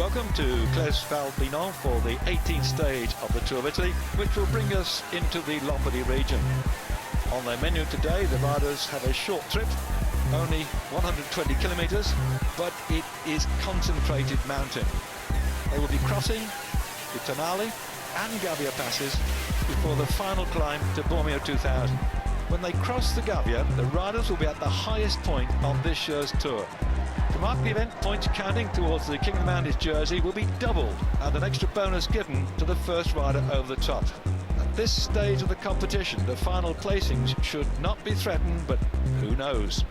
Welcome to Cles for the 18th stage of the Tour of Italy, which will bring us into the Lombardy region. On their menu today, the riders have a short trip, only 120 kilometres, but it is concentrated mountain. They will be crossing the Tonale and Gavia passes before the final climb to Bormio 2000. When they cross the Gavia, the riders will be at the highest point on this year's tour. To mark the event, points counting towards the King of the Mountains jersey will be doubled and an extra bonus given to the first rider over the top. At this stage of the competition, the final placings should not be threatened, but who knows?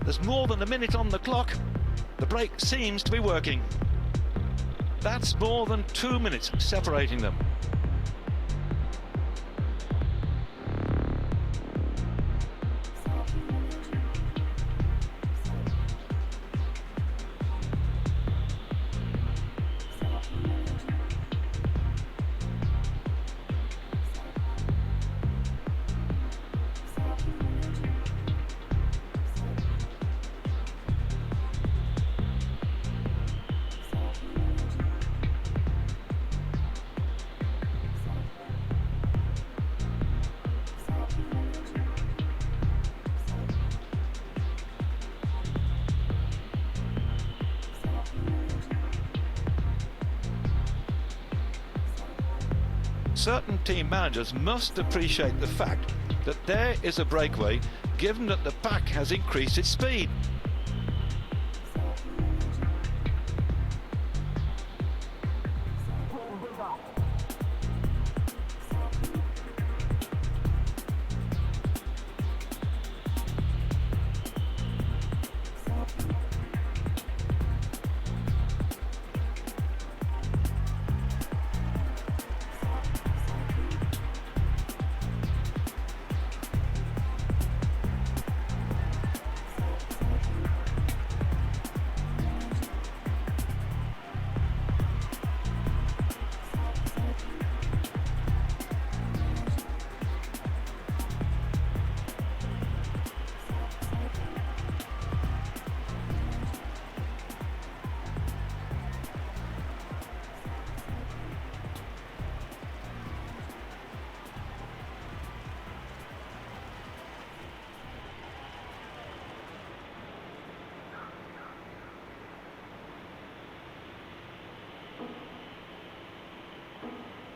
There's more than a minute on the clock. The brake seems to be working. That's more than 2 minutes separating them. Certain team managers must appreciate the fact that there is a breakaway given that the pack has increased its speed.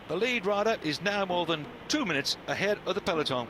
The lead rider is now more than 2 minutes ahead of the peloton.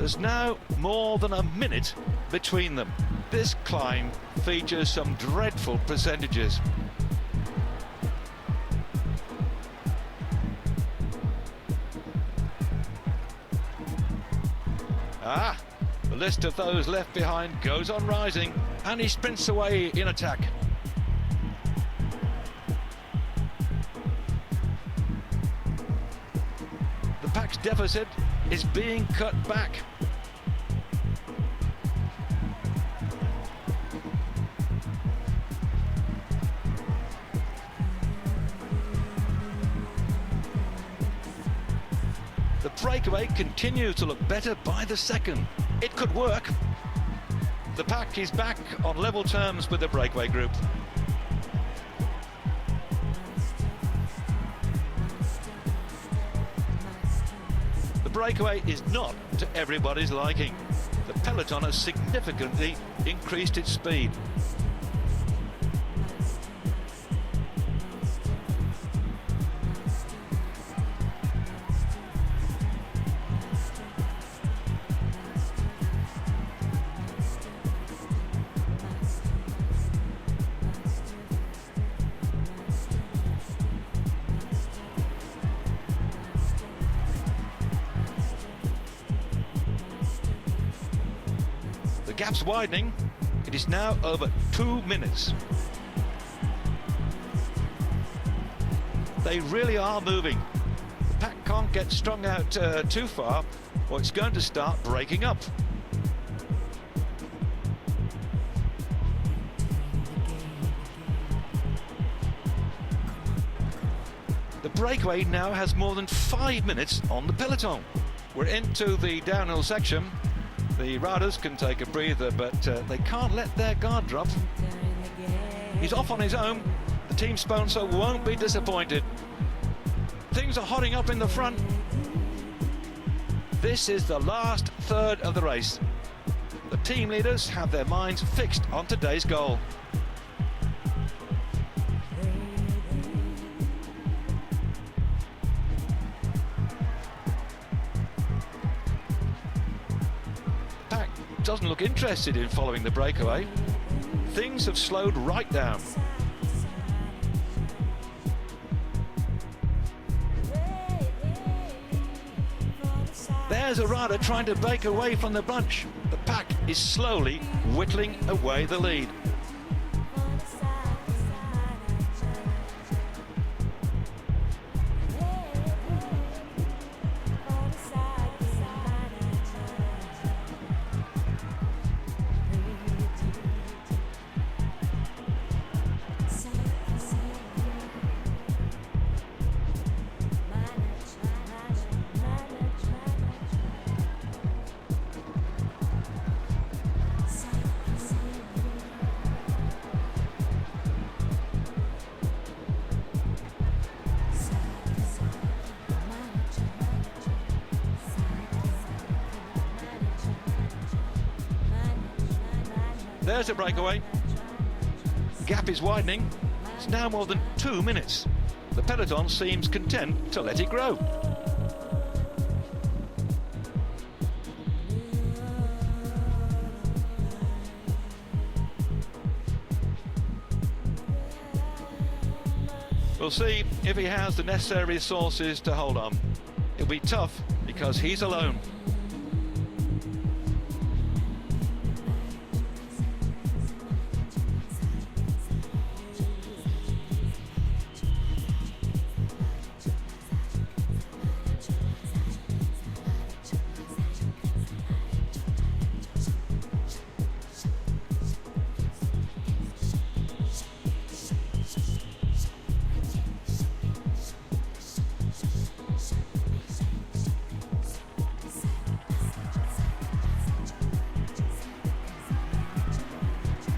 There's now more than a minute between them. This climb features some dreadful percentages. The list of those left behind goes on rising, and he sprints away in attack. The pack's deficit is being cut back. The breakaway continues to look better by the second. It could work. The pack is back on level terms with the breakaway group. The breakaway is not to everybody's liking. The peloton has significantly increased its speed. The gap's widening. It is now over 2 minutes. They really are moving. The pack can't get strung out too far, or it's going to start breaking up. The breakaway now has more than 5 minutes on the peloton. We're into the downhill section. The riders can take a breather, but they can't let their guard drop. He's off on his own. The team sponsor won't be disappointed. Things are hotting up in the front. This is the last third of the race. The team leaders have their minds fixed on today's goal. Doesn't look interested in following the breakaway. Things have slowed right down. There's a rider trying to break away from the bunch. The pack is slowly whittling away the lead. There's a breakaway. Gap is widening. It's now more than 2 minutes. The peloton seems content to let it grow. We'll see if he has the necessary resources to hold on. It'll be tough because he's alone.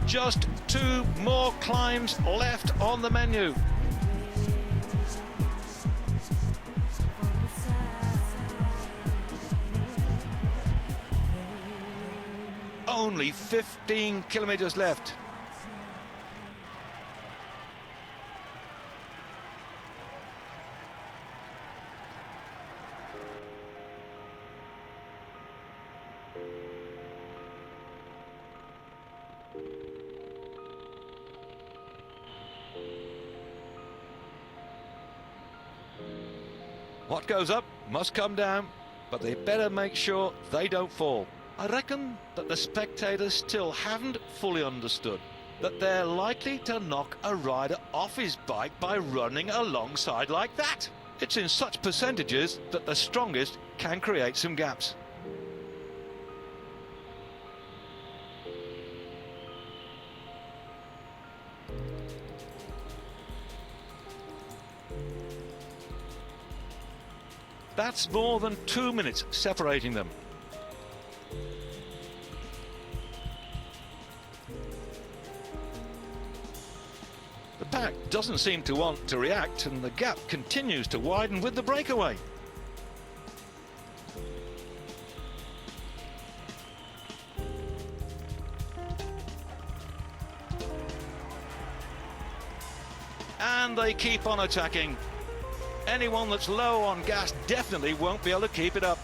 Just 2 more climbs left on the menu. Only 15 kilometers left. What goes up must come down, but they better make sure they don't fall. I reckon that the spectators still haven't fully understood that they're likely to knock a rider off his bike by running alongside like that. It's in such percentages that the strongest can create some gaps. That's more than 2 minutes separating them. The pack doesn't seem to want to react, and the gap continues to widen with the breakaway. And they keep on attacking. Anyone that's low on gas definitely won't be able to keep it up.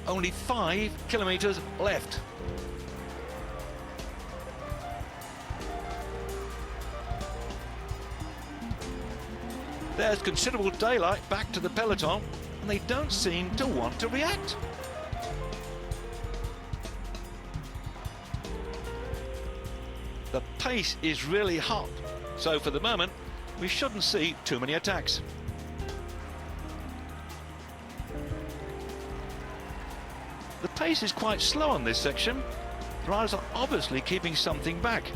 Only 5 kilometers left. There's considerable daylight back to the peloton, and they don't seem to want to react. The pace is really hot, so for the moment, we shouldn't see too many attacks. The pace is quite slow on this section. The riders are obviously keeping something back.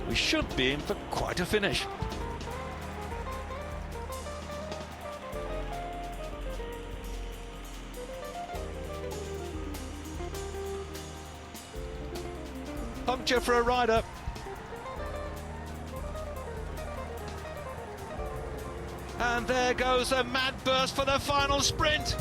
We should be in for quite a finish. Puncture for a rider. And there goes a mad burst for the final sprint.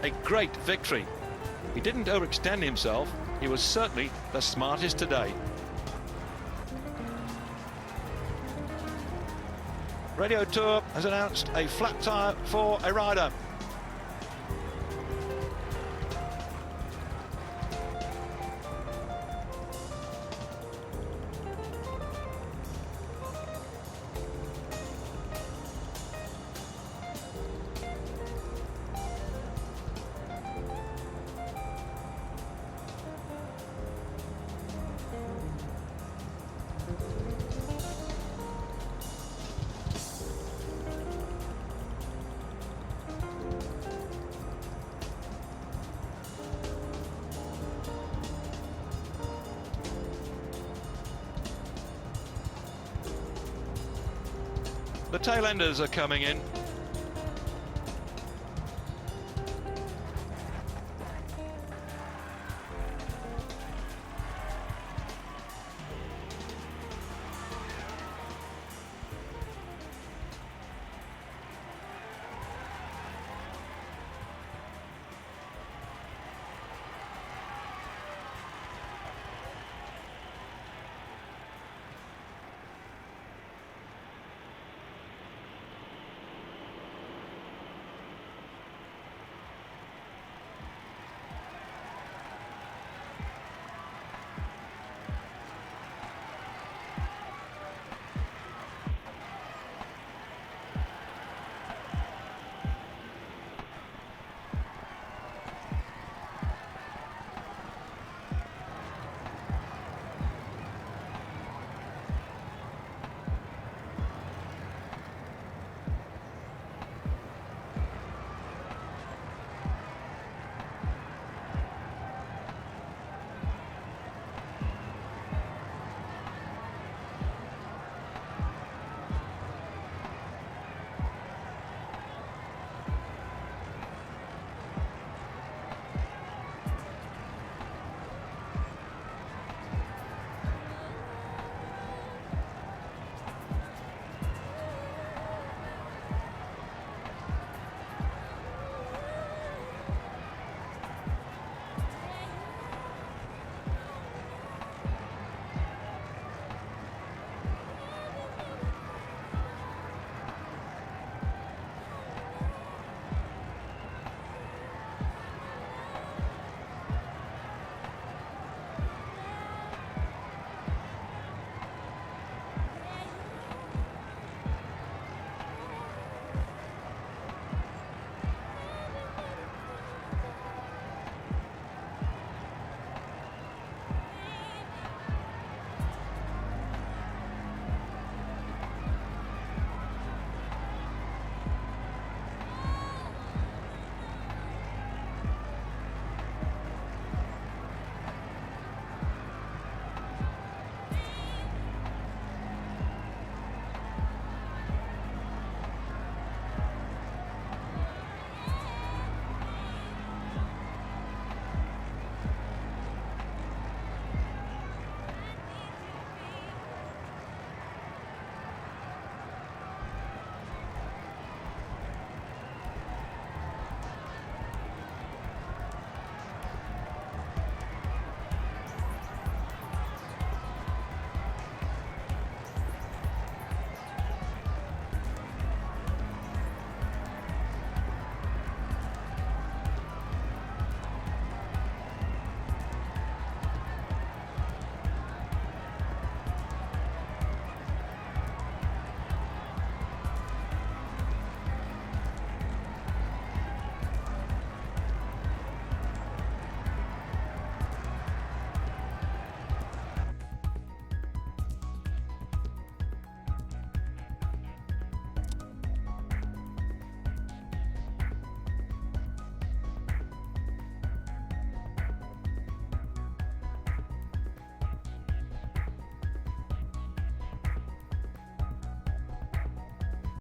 A great victory. He didn't overextend himself. He was certainly the smartest today. Radio Tour has announced a flat tyre for a rider. The tail enders are coming in.